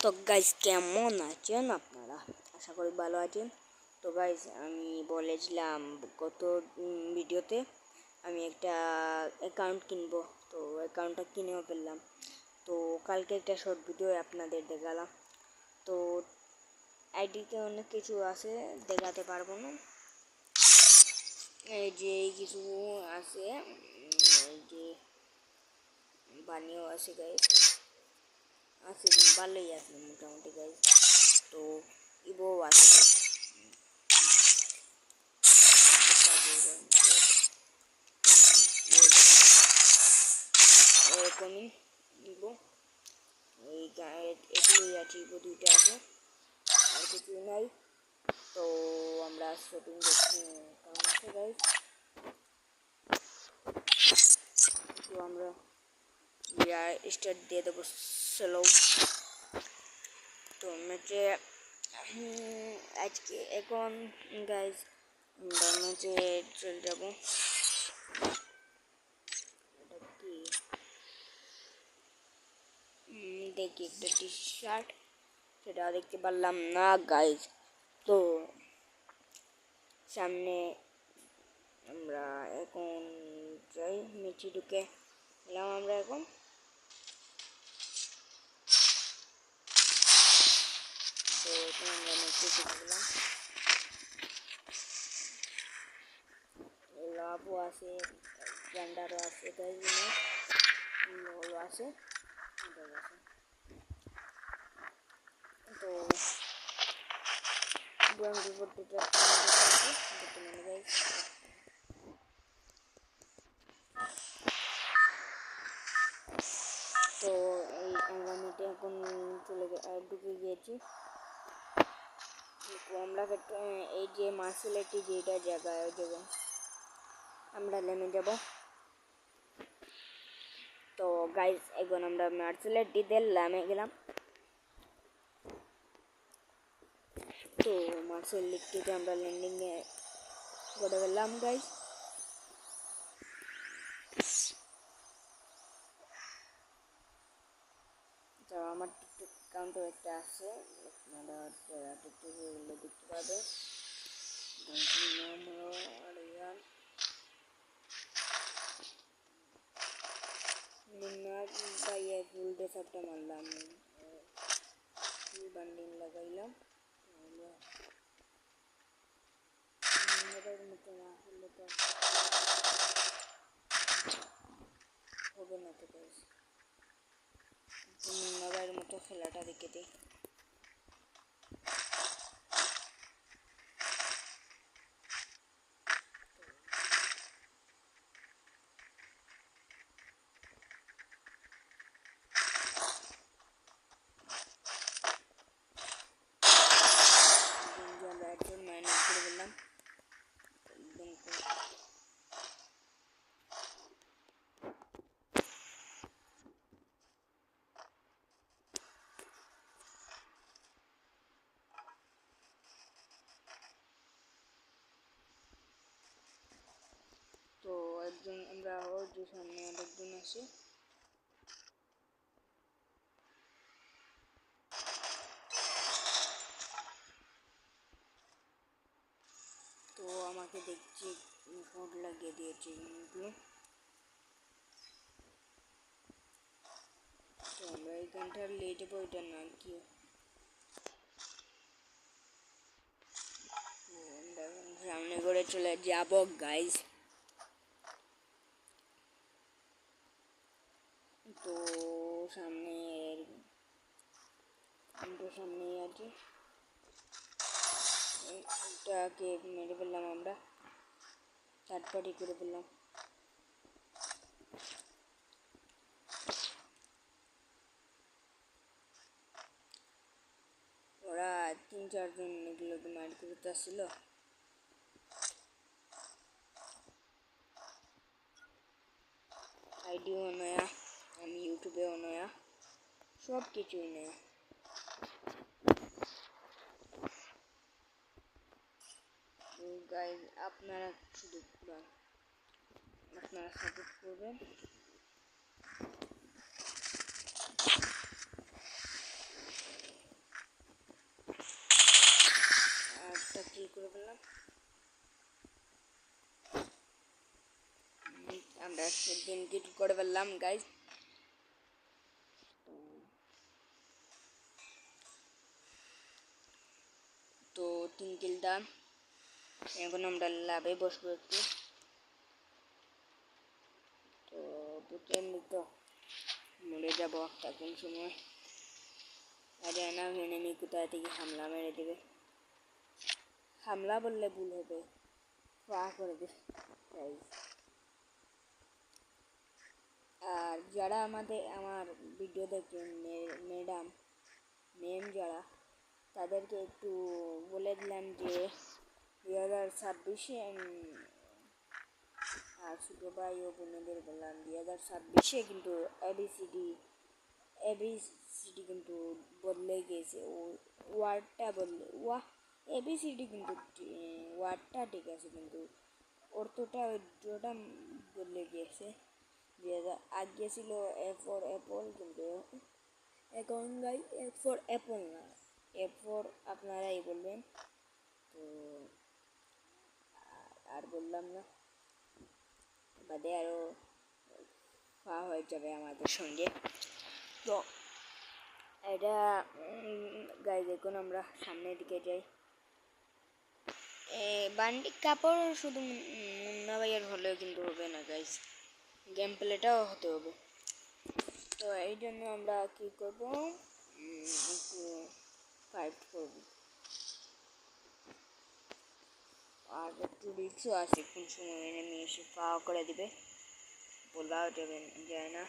তো গাইজ কেমন আছেন আপনারা? আশা করি ভালো আছেন। তো গাইজ আমি বলেছিলাম গত ভিডিওতে আমি একটা অ্যাকাউন্ট কিনবো, তো অ্যাকাউন্টটা কিনেও ফেললাম। তো কালকে একটা শর্ট ভিডিও আপনাদের দেখালাম। তো আইডিতে অনেক কিছু আছে, দেখাতে পারবো না। এই যে কিছু আছে, এই যে বানিয়েও আছে গাইজ, আছে ভালোই আছে মোটামুটি গাইজ। তো ইবো আছে গাইজ, এরকমই ইবো এগুলোই আছে, ইবো দুইটা আছে, আর কিছু নাই। তো আমরা শপিং করছি গাইজ। তো আমরা স্টার্ট দিয়ে দেবো স্লো। তো ম্যাচে আজকে এখন গাইজ আমরা ম্যাচে চলে যাবো। দেখি একটা টি শার্ট, সেটা দেখতে পারলাম না গাইজ। তো সামনে আমরা এখন যাই, ম্যাচে ঢুকে এলাম আমরা এখন। তো এখন আমরা ম্যাচে ঢুকে গেলাম। লাভও আছে, গ্যান্ডারও আছে গাইজ, ললও আছে। তো তো এই আমরা মেটে এখন ঢুকে গিয়েছি। আমরা এই যে মার্সেলেটি যেটা জায়গায় ওই জায়গায় আমরা নেমে যাব। তো গাইজ এখন আমরা মার্সেলেটিতে নেমে গেলাম। তো মার্সেলেটিতে আমরা ল্যান্ডিংয়ে করে গেলাম গাইজ। তো আমার টিকটক অ্যাকাউন্টও একটা আছে, আপনারা টিকটকে গেলে দেখতে পাবে। ভাইয়া ফুল ড্রেসআপটা মারলাম, ফুল বান্ডিল লাগাইলাম। আমরা মতো না হলে তো হবে না। তো গাইজ মুন্নাবাইয়ের মতো খেলাটা দেখে দিই। আমরা একজন মাইনাস করে দিলাম একদম। তো একজন আমরা ওর যে সামনে আরেকজন আসি। তো আমাকে দেখছি কোড লাগিয়ে দিয়েছে এগুলো। তো আমরা এইখানটা নিয়ে যাবো, এটা না কি সামনে করে চলে যাব গাইজ। তো সামনে আছে, এটাকে মেরে ফেললাম, আমরা থার্ড পার্টি করে ফেললাম। ওরা 3-4 জন এগুলোকে মার করতে আসছিল। আইডিও নয়া, আমি ইউটিউবেও নয়া, সব কিছুই নয়া। গাইজ আপনারা শুধু আপনারা সাপোর্ট করবেন। আমরা দিন কিট করে ফেললাম গাইজ। তো 3 কিলটা এখন আমরা লাভে বসবো একটু। তো বুঝলেন তো মরে যাবো একটা কোন সময়, আরে না এনিমি কোথায় থেকে হামলা মেরে দেবে, হামলা বললে ভুল হবে, করে দেবে। আর যারা আমার ভিডিও দেখেন মেম যারা, তাদেরকে একটু বলে দিলাম যে 2026-এ আর ছোটো ভাই ও বোনেদের বললাম 2026-এ কিন্তু এবিসিডি কিন্তু বদলে গেছে, ও ওয়ার্ডটা বদলে এবিসিডি কিন্তু ওয়ার্ডটা ঠিক আছে কিন্তু অর্থটা ওটা বদলে গিয়েছে। আগে ছিল এ ফর অ্যাপল, কিন্তু এখন গাই এ ফর অ্যাপল না, এ ফর আপনারাই বলবেন। তো আর বললাম না, বাদে আরও খাওয়া হয়ে যাবে আমাদের সঙ্গে। তো এটা গাই দেখুন আমরা সামনের দিকে যাই। বান্ডি কাপড় শুধু মুন্না ভাইয়ের হলেও কিন্তু হবে না গাইস, গেম প্লেটাও হতে হবে। তো এই জন্য আমরা কী করব, একটু ফাইট করব, আর একটু রিক্সও আছে, কোন সময় এনিমি এসে পাওয়া করে দিবে বলাও যায় না।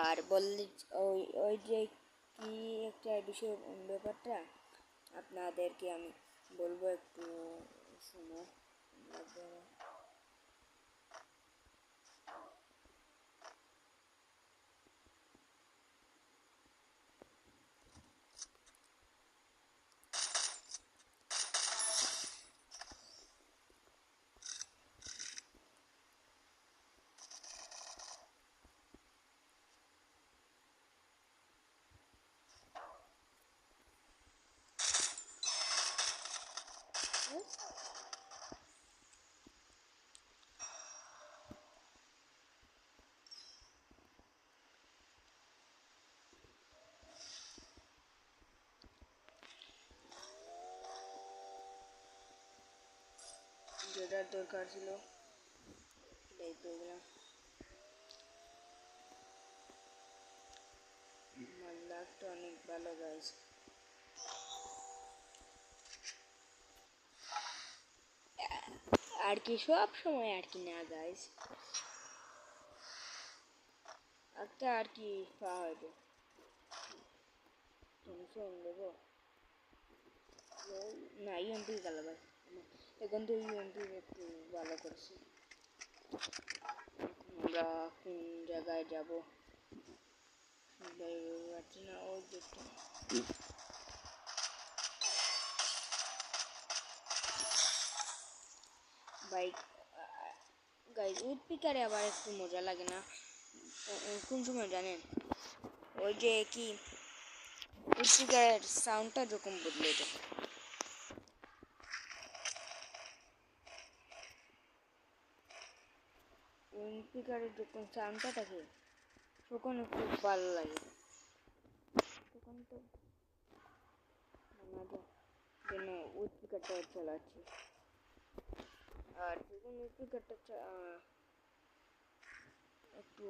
আর বললি ওই যে কি একটা বিষয় ব্যাপারটা আপনাদেরকে আমি বলবো, একটু সময় লাগবে না। যেটার দরকার ছিল সেটাই পেয়ে গেলাম। আমার লাকটা অনেক ভালো গাইস। আর কি সব সময় আর কি না গাইস, একটা আর কি পাওয়া হইবে টেনশন দেবো না। ইএমপি গেল ভাই, এখন তো ইএমপি একটু ভালো করছি। আমরা কোন জায়গায় যাব পারছি না, ওই দেখতে বাইক গাইজ উইথ পিকারে আবার একটু মজা লাগে না, কোন সময় জানেন, ওই যে কি উইথ পিকারের সাউন্ডটা যখন বদলে যায়, উইথ পিকারের যখন সাউন্ডটা থাকে তখন একটু ভালো লাগে, তখন তো জন্য উইথ পিকারটা চালাচ্ছি। আর যখন উইথ পিকারটা একটু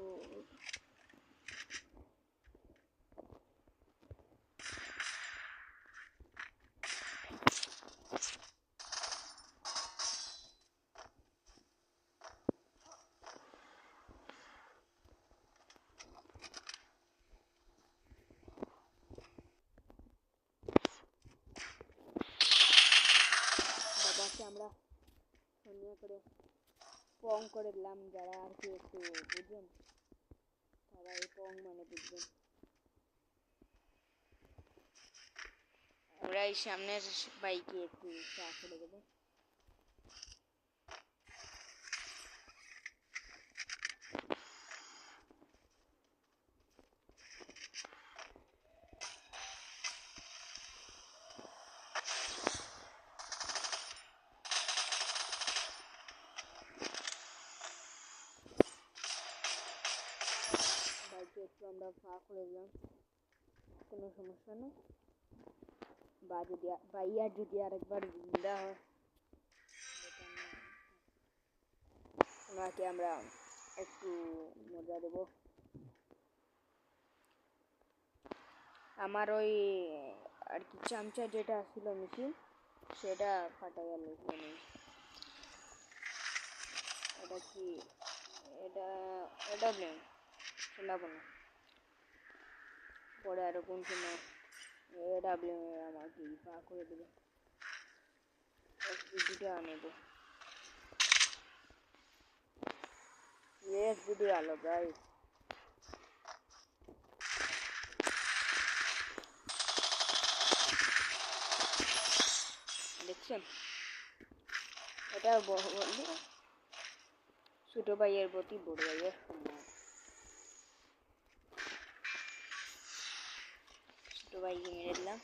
বাবাকে আমরা সন্ধ্যা করে পং করে দিলাম, যারা আর কি একটু বুঝবেন তারা এই পং মানে বুঝবেন। আমরা এই সামনের বাইকে একটু চা করে দেবো। বাইকে একটু আমরা ফাঁক করে দিলাম, কোনো সমস্যা নেই। বা ইয়ার যদি আরেকবার জিন্দা হয় ওনাকে আমরা একটু মজা দেব। আমার ওই আর কি চামচা যেটা ছিল মেশিন সেটা ফাটা গেল। মানে এটা কি এটা এটা ব্লেম শোনাবো না পরে আরো কোন সময় এটা ব্লেম আমাকে পা করে দেবে। ভিডিও আনবো ভিডিও আলো গাইস। দেখছেন এটা বললো ছোট ভাইয়ের প্রতি বড় ভাইয়ের সম্মান। ছোট ভাইকে মেরে দিলাম।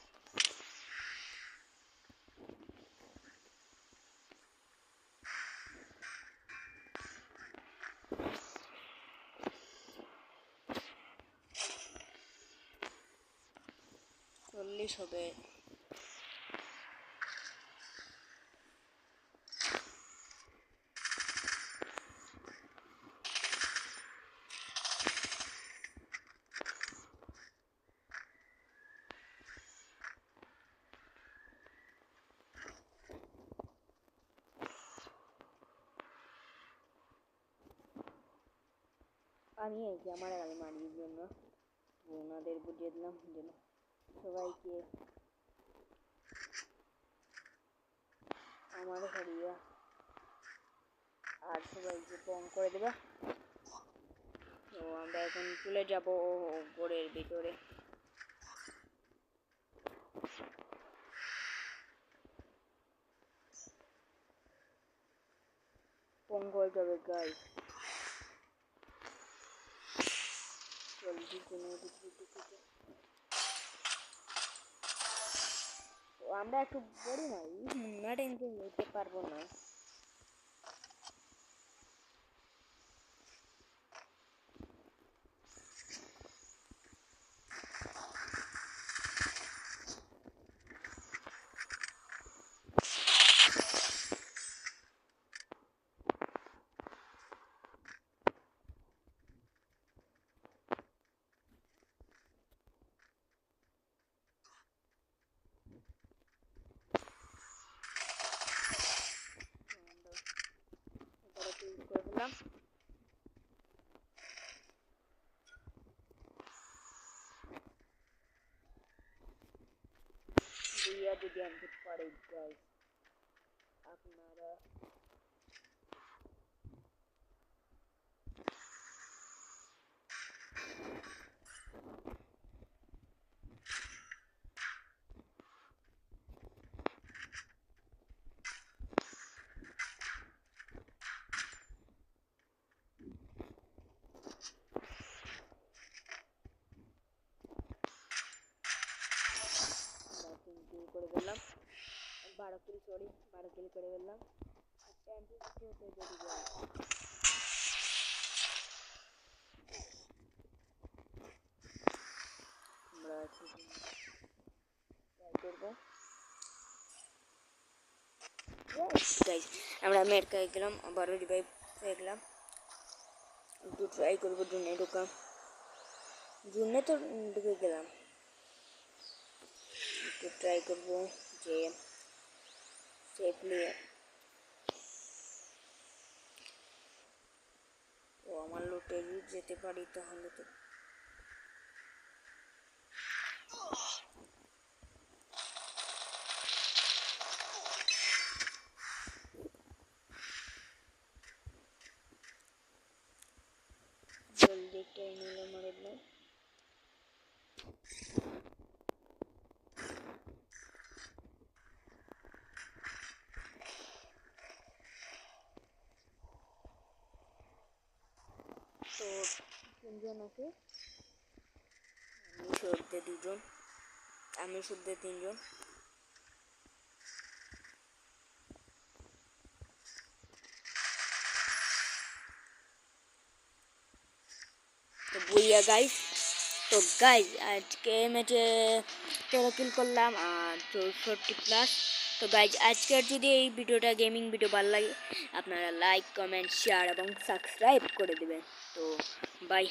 চল্লিশ হবে। আমি এই যে আমার আলমারির জন্য ওনাদের বুঝিয়ে দিলাম যেন সবাইকে আমার হারিয়া আর সবাইকে পং করে দেবা। তো আমরা এখন চলে যাব ঘরের ভিতরে। পং হয়ে যাবে গাইস। আমরা একটু বড় নই না টেনশন নিতে পারবো না। করলাম দুইয়া যদি আনতে পারে গাইস আপনারা করে ফেললাম 12 কিল করে ফেললাম। আমরা আমরা মেয়ের কাছে গেলাম আবারও রিভাইভ হয়ে গেলাম। একটু ট্রাই করবো জুনে ঢোকা। জুনে তো ঢুকে গেলাম, একটু ট্রাই করবো যে সেফলি। ও আমার লুটে যেতে পারি তাহলে তো জলদি একটা এনিলে মারে দিলাম। তো তিনজন আছে, আমি সর্দে দুজন, আমি সর্দে তিনজন। তো বই ইয়া গাইজ। তো গাইজ আজকে ম্যাচে 13 কিল করলাম আর 64+। তো গাইজ আজকের যদি এই ভিডিওটা গেমিং ভিডিও ভালো লাগে আপনারা লাইক কমেন্ট শেয়ার এবং সাবস্ক্রাইব করে দেবেন। তো বাই।